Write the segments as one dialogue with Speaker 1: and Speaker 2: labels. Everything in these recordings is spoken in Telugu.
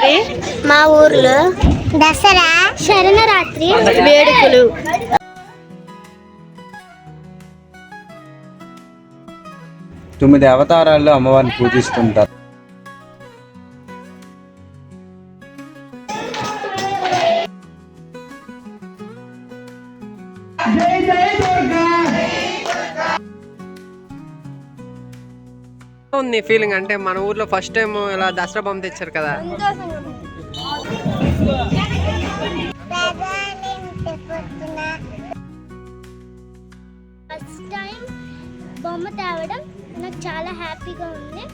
Speaker 1: ఈసారి
Speaker 2: మా ఊర్లో దసరా శరణరాత్రి
Speaker 1: వేడుకలు.
Speaker 3: 9 అవతారాల్లో అమ్మవారిని పూజిస్తుంటారు.
Speaker 4: ఉంది ఫీలింగ్ అంటే మన ఊర్లో ఫస్ట్ టైం ఇలా దసరా బొమ్మ తెచ్చారు కదా.
Speaker 2: ఫస్ట్ టైం బొమ్మ తేవడం నాకు చాలా హ్యాపీగా ఉంది.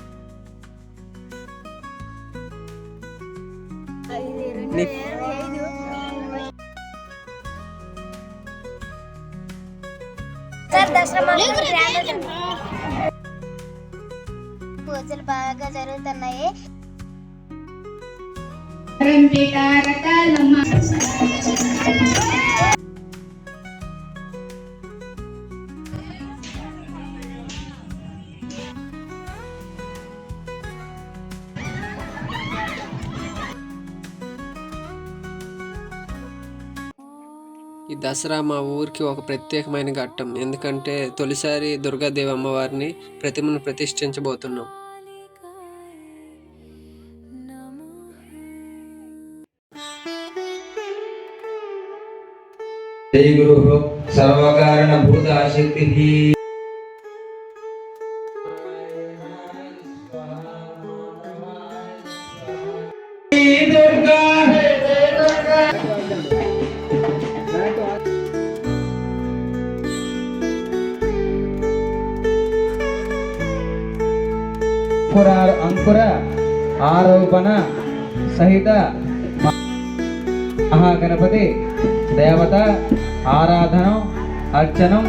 Speaker 2: పూజలు బాగా జరుగుతున్నాయి.
Speaker 4: ఈ దసరా మా ఊరికి ఒక ప్రత్యేకమైన ఘట్టం. ఎందుకంటే తొలిసారి దుర్గాదేవి అమ్మవారిని ప్రతిమను ప్రతిష్ఠించబోతున్నాం.
Speaker 3: జై గురు సర్వకారణ భూత శక్తి. అంకుర ఆరోపణ సహిత మహాగణపతి దేవత ఆరాధనం అర్చనం.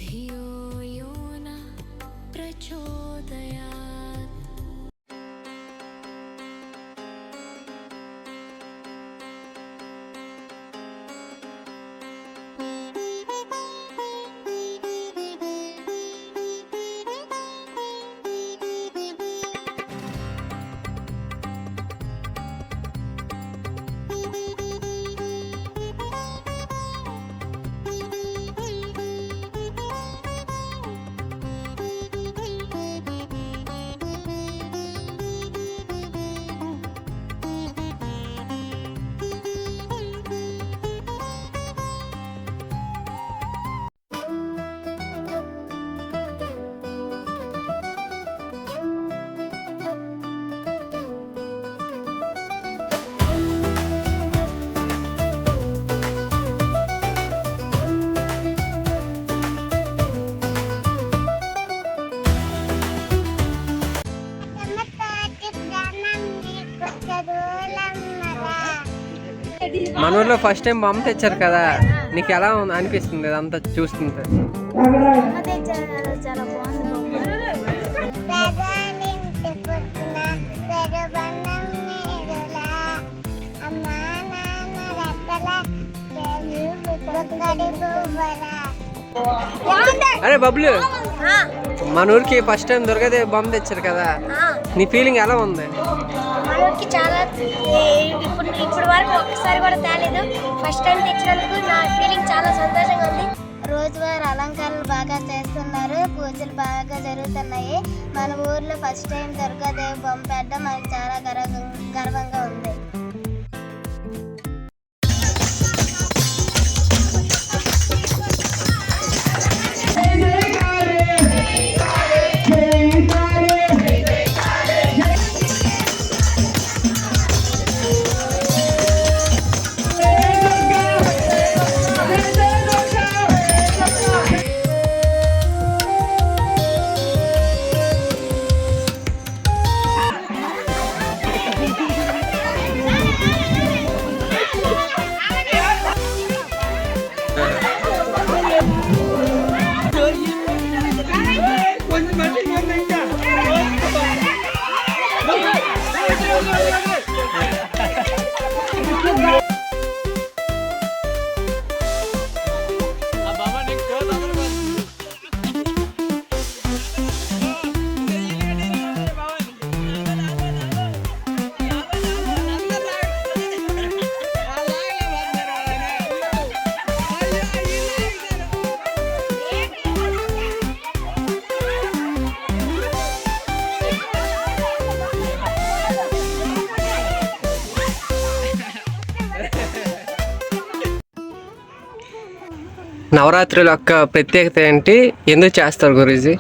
Speaker 5: धियो यो न प्रचोदयात्.
Speaker 4: మన ఊర్లో ఫస్ట్ టైం బొమ్మ తెచ్చారు కదా, నీకు ఎలా అనిపిస్తుంది అదంతా చూస్తుంటే?
Speaker 2: చాలా
Speaker 4: అరే బబ్లు, మన ఊరికి ఫస్ట్ టైం దుర్గాదేవి బొమ్మ తెచ్చారు కదా, నీ ఫీలింగ్ ఎలా ఉంది?
Speaker 2: మనకి చాలా ఇప్పుడు వరకు ఒక్కసారి కూడా తేలేదు. ఫస్ట్ టైం తెచ్చినందుకు నా ఫీలింగ్ చాలా సంతోషంగా ఉంది. రోజువారీ అలంకరణలు బాగా చేస్తున్నారు, పూజలు బాగా జరుగుతున్నాయి. మన ఊర్లో ఫస్ట్ టైం దుర్గాదేవి బొమ్మ పెట్టడం మనకి చాలా గర్వంగా ఉంది.
Speaker 4: నవరాత్రుల యొక్క ప్రత్యేకత ఏంటి, ఎందుకు చేస్తారు గురూజీ?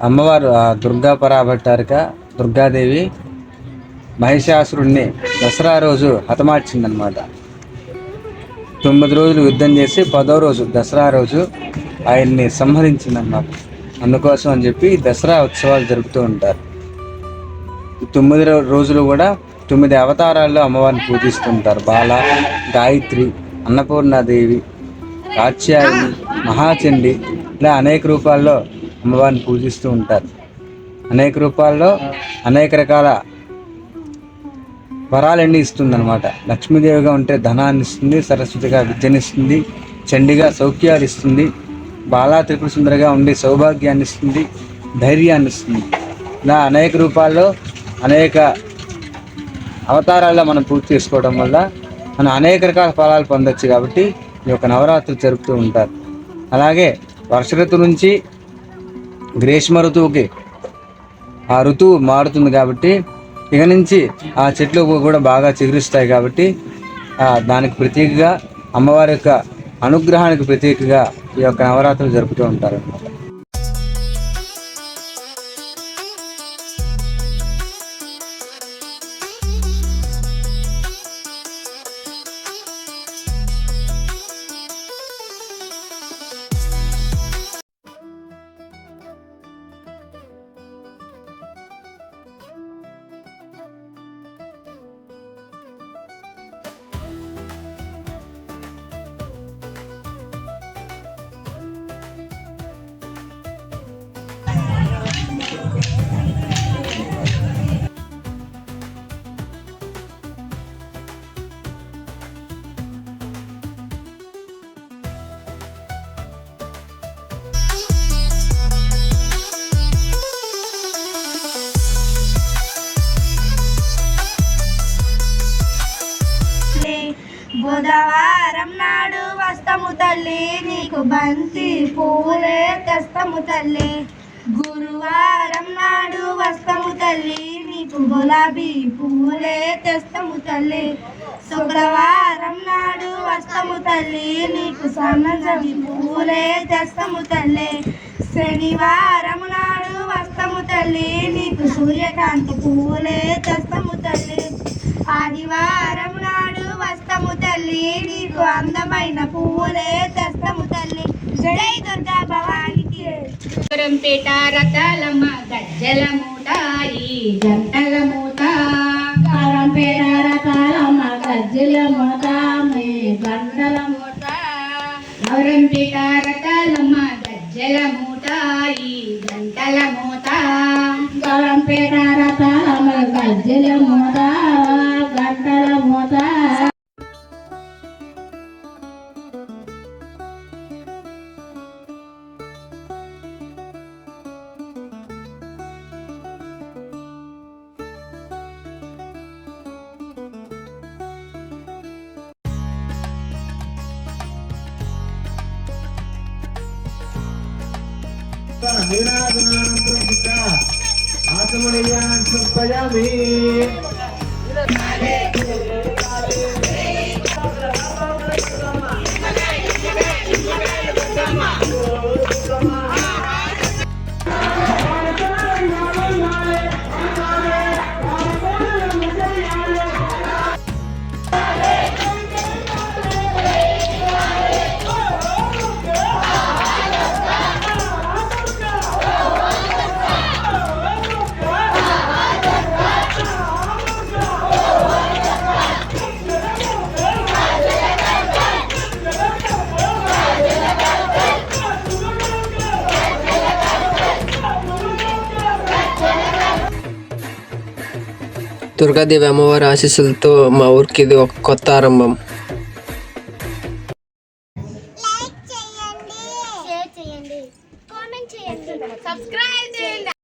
Speaker 1: అమ్మవారు దుర్గా పరాభట్టారిక దుర్గాదేవి మహిషాసురుణ్ణి దసరా రోజు హతమార్చిందనమాట. 9 రోజులు యుద్ధం చేసి 10వ రోజు దసరా రోజు ఆయన్ని సంహరించిందన్నమాట. అందుకోసం అని చెప్పి దసరా ఉత్సవాలు జరుపుతూ ఉంటారు. 9 రోజులు కూడా 9 అవతారాల్లో అమ్మవారిని పూజిస్తుంటారు. బాల, గాయత్రి, అన్నపూర్ణాదేవి, కాత్యాయని, మహాచండి, ఇలా అనేక రూపాల్లో అమ్మవారిని పూజిస్తూ ఉంటారు. అనేక రూపాల్లో అనేక రకాల వరాలన్నీ ఇస్తుంది అనమాట. లక్ష్మీదేవిగా ఉంటే ధనాన్ని ఇస్తుంది, సరస్వతిగా విద్యనిస్తుంది, చండిగా సౌఖ్యాలు ఇస్తుంది, బాలా త్రిపుర సుందరిగా ఉండి సౌభాగ్యాన్ని ఇస్తుంది, ధైర్యాన్ని ఇస్తుంది. ఇలా అనేక రూపాల్లో అనేక అవతారాల్లో మనం పూర్తి చేసుకోవడం వల్ల మనం అనేక రకాల ఫలాలు పొందొచ్చు. కాబట్టి ఈ యొక్క నవరాత్రులు జరుపుతూ ఉంటారు. అలాగే వర్ష ఋతువు నుంచి గ్రీష్మ ఋతువుకి ఆ ఋతువు మారుతుంది కాబట్టి ఇక నుంచి ఆ చెట్లు కూడా బాగా చిగురిస్తాయి. కాబట్టి దానికి ప్రతీకగా అమ్మవారి యొక్క అనుగ్రహానికి ప్రతీకగా ఈ యొక్క నవరాత్రులు జరుపుతూ ఉంటారు అన్నమాట.
Speaker 6: బుధవారం నాడు వస్తము తల్లి, నీకు బంతి పూలే తెస్తము తల్లి. గురువారం నాడు వస్తము తల్లి, నీకు గులాబీ పూలే తెస్తము తల్లి. శుక్రవారం నాడు వస్తము తల్లి, నీకు సన్నజవి పూలే తెస్తము తల్లి. శనివారం నాడు వస్తము తల్లి, నీకు సూర్యకాంతి పూలే తెస్తము తల్లి. ఆదివారం నాడు వస్తము తల్లి, నీకు అందమైన పువ్వులే తెస్తము తల్లి. జై దుర్గా భవానికి.
Speaker 7: పేట రకాలమ్మ గజ్జల మూట, ఈ గంటల మూట. పేట రకాలమ్మ గజ్జల మూట, మీ గంటల మూట. పేట రకాలమ్మ గజ్జల మూట, ఈ గంటల మూట. పేట రకాలమ్మ గజ్జల మూట, గంటల మూట.
Speaker 3: ఆత్మనియాన్ సమర్పయామి.
Speaker 4: దుర్గాదేవి అమ్మవారి ఆశీస్సులతో మా ఊరికి ఇది ఒక కొత్త ఆరంభం.
Speaker 2: లైక్ చేయండి, షేర్ చేయండి, కామెంట్ చేయండి, సబ్స్క్రైబ్ చేయండి.